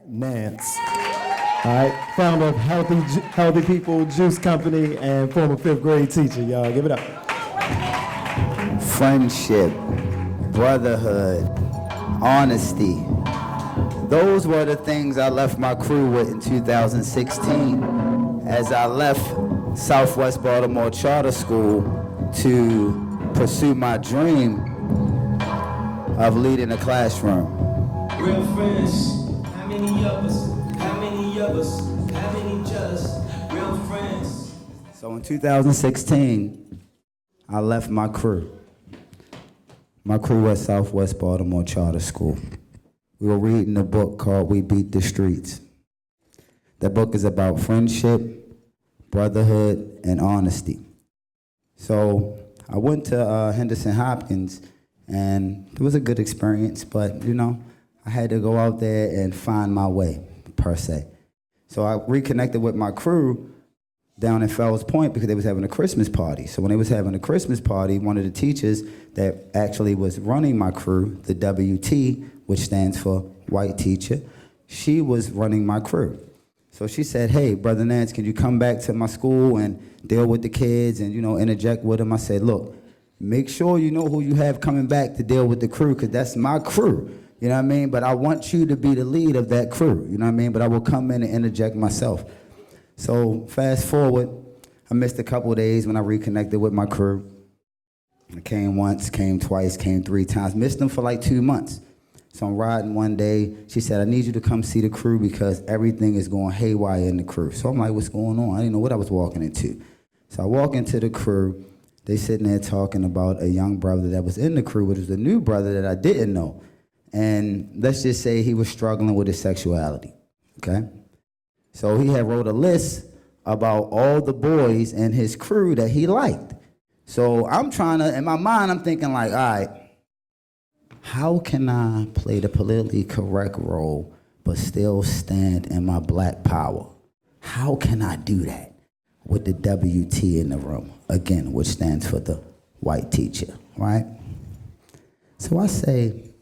Nance. All right, founder of Healthy People Juice Company and former fifth grade teacher. Y'all give it up. Friendship, brotherhood, honesty. Those were the things I left my crew with in 2016 as I left Southwest Baltimore Charter School to pursue my dream of leading a classroom. Real friends, how many of us? How many of us? How many jealous? Real friends. So in 2016, I left my crew. My crew at Southwest Baltimore Charter School. We were reading a book called We Beat the Streets. That book is about friendship, brotherhood, and honesty. So I went to Henderson Hopkins, and it was a good experience, but I had to go out there and find my way, per se. So I reconnected with my crew down in Fells Point because they was having a Christmas party. So when they was having a Christmas party, one of the teachers that actually was running my crew, the WT, which stands for white teacher, she was running my crew. So she said, hey, Brother Nance, can you come back to my school and deal with the kids and, interject with them? I said, look, make sure you know who you have coming back to deal with the crew, because that's my crew, you know what I mean? But I want you to be the lead of that crew, you know what I mean? But I will come in and interject myself. So fast forward, I missed a couple of days when I reconnected with my crew. I came once, came twice, came 3 times, missed them for like 2 months. So I'm riding one day, she said, I need you to come see the crew because everything is going haywire in the crew. So I'm like, what's going on? I didn't know what I was walking into. So I walk into the crew, they sitting there talking about a young brother that was in the crew, which was a new brother that I didn't know. And let's just say he was struggling with his sexuality, okay? So he had wrote a list about all the boys in his crew that he liked. So I'm trying to, in my mind, I'm thinking like, all right, how can I play the politically correct role but still stand in my black power? How can I do that with the WT in the room, again, which stands for the white teacher, right? So I say,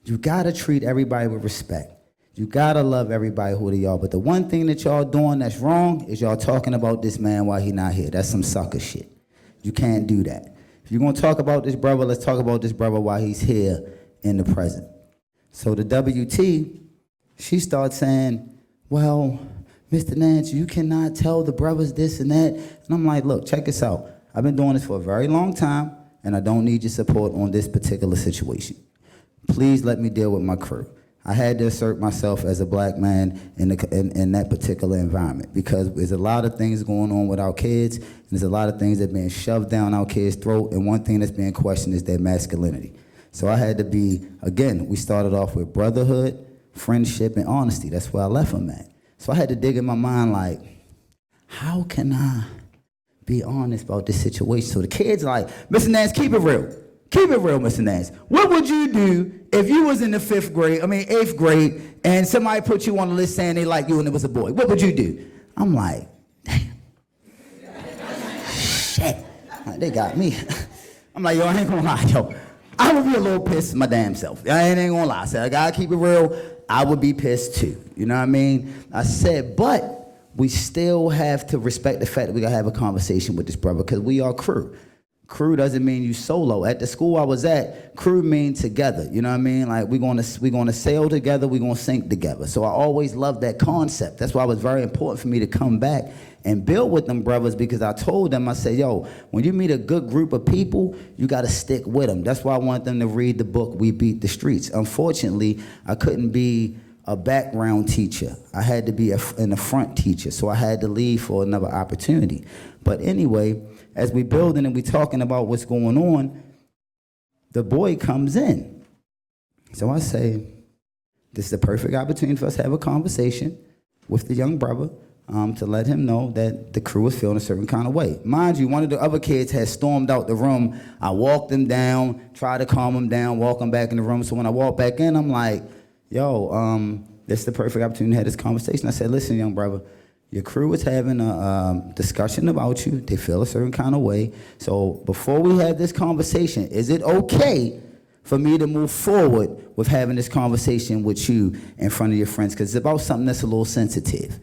you gotta treat everybody with respect. You gotta love everybody who they are. But the one thing that y'all doing that's wrong is y'all talking about this man while he not here. That's some sucker shit. You can't do that. If you're gonna talk about this brother, let's talk about this brother while he's here in the present. So the WT, she starts saying, well, Mr. Nance, you cannot tell the brothers this and that. And I'm like, look, check this out. I've been doing this for a very long time, and I don't need your support on this particular situation. Please let me deal with my crew. I had to assert myself as a black man in that particular environment because there's a lot of things going on with our kids, and there's a lot of things that are being shoved down our kids' throat, and one thing that's being questioned is their masculinity. So I had to be, again, we started off with brotherhood, friendship, and honesty. That's where I left them at. So I had to dig in my mind like, how can I be honest about this situation? So the kids are like, Mr. Nance, keep it real. Keep it real, Mr. Nance. What would you do if you was in the 8th grade, and somebody put you on the list saying they like you and it was a boy? What would you do? I'm like, damn. Shit. Like, they got me. I'm like, yo, I ain't gonna lie, yo. I would be a little pissed my damn self. I ain't gonna lie. I said, I gotta keep it real. I would be pissed too. You know what I mean? I said, but we still have to respect the fact that we gotta have a conversation with this brother because we are crew. Crew doesn't mean you solo. At the school I was at, crew mean together. You know what I mean? Like we're gonna sail together, we're gonna sink together. So I always loved that concept. That's why it was very important for me to come back and build with them brothers because I told them, I said, yo, when you meet a good group of people, you gotta stick with them. That's why I want them to read the book, We Beat the Streets. Unfortunately, I couldn't be a background teacher. I had to be in the front teacher. So I had to leave for another opportunity. But anyway, as we building and we talking about what's going on, the boy comes in. So I say, this is a perfect opportunity for us to have a conversation with the young brother to let him know that the crew was feeling a certain kind of way. Mind you, one of the other kids had stormed out the room. I walked him down, tried to calm him down, walk him back in the room. So when I walked back in, I'm like, yo, this is the perfect opportunity to have this conversation. I said, listen, young brother, your crew is having a discussion about you. They feel a certain kind of way. So before we have this conversation, is it okay for me to move forward with having this conversation with you in front of your friends, because it's about something that's a little sensitive.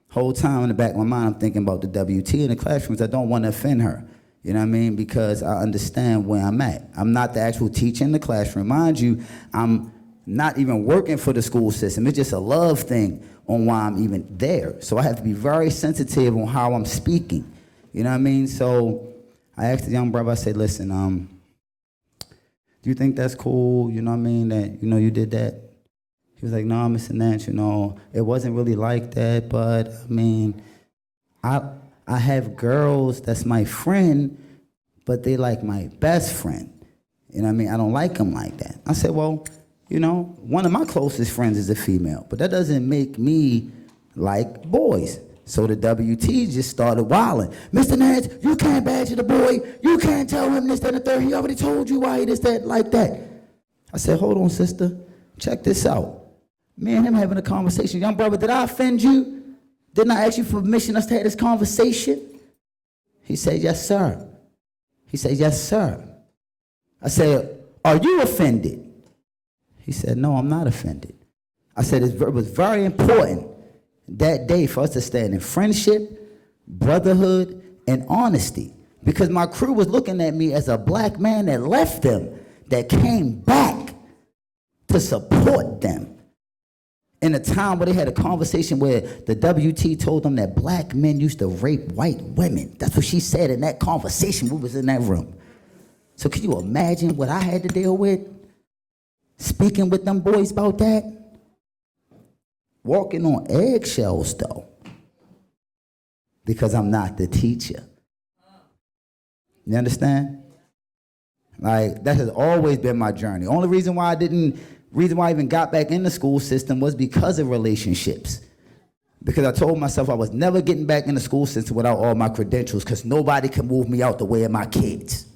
Whole time in the back of my mind, I'm thinking about the WT in the classrooms. I don't want to offend her, you know what I mean? Because I understand where I'm at. I'm not the actual teacher in the classroom. Mind you, I'm not even working for the school system. It's just a love thing on why I'm even there. So I have to be very sensitive on how I'm speaking, you know what I mean? So I asked the young brother, I said, listen, do you think that's cool, you know what I mean, that, you know, you did that? He was like, no, Mr. Nance, you know, it wasn't really like that, but, I mean, I have girls that's my friend, but they like my best friend. You know what I mean? I don't like them like that. I said, well, you know, one of my closest friends is a female, but that doesn't make me like boys. So the WT just started wilding. Mr. Nance, you can't badger the boy. You can't tell him this, that, and the third. He already told you why he this, that, like that. I said, hold on, sister. Check this out. Me and him having a conversation. Young brother, did I offend you? Didn't I ask you for permission us to have this conversation? He said, yes, sir. He said, yes, sir. I said, are you offended? He said, no, I'm not offended. I said, it was very important that day for us to stand in friendship, brotherhood, and honesty. Because my crew was looking at me as a black man that left them, that came back to support them. In a time where they had a conversation where the WT told them that black men used to rape white women. That's what she said in that conversation. We was in that room. So can you imagine what I had to deal with? Speaking with them boys about that? Walking on eggshells, though. Because I'm not the teacher. You understand? Like, that has always been my journey. Only reason why I even got back in the school system was because of relationships. Because I told myself I was never getting back in the school system without all my credentials, because nobody can move me out the way of my kids.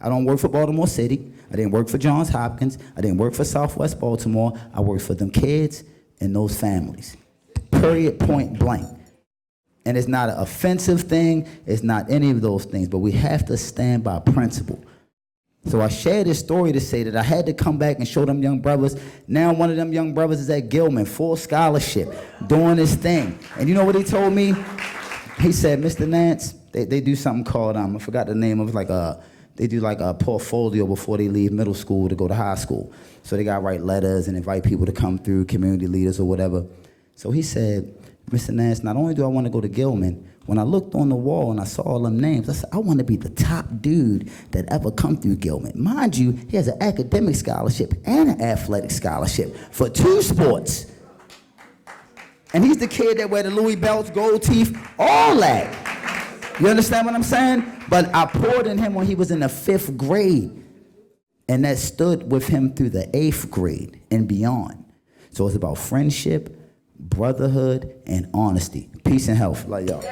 I don't work for Baltimore City. I didn't work for Johns Hopkins. I didn't work for Southwest Baltimore. I worked for them kids and those families. Period, point blank. And it's not an offensive thing. It's not any of those things. But we have to stand by principle. So I shared this story to say that I had to come back and show them young brothers. Now one of them young brothers is at Gilman, full scholarship, doing his thing. And you know what he told me? He said, Mr. Nance, they do something called, I forgot the name of it, they do like a portfolio before they leave middle school to go to high school. So they got to write letters and invite people to come through, community leaders or whatever. So he said, Mr. Nance, not only do I want to go to Gilman, when I looked on the wall and I saw all them names, I said, I want to be the top dude that ever come through Gilman. Mind you, he has an academic scholarship and an athletic scholarship for 2 sports. And he's the kid that wear the Louis belts, gold teeth, all that. You understand what I'm saying? But I poured in him when he was in the 5th grade. And that stood with him through the 8th grade and beyond. So it's about friendship, brotherhood, and honesty. Peace and health. Like y'all.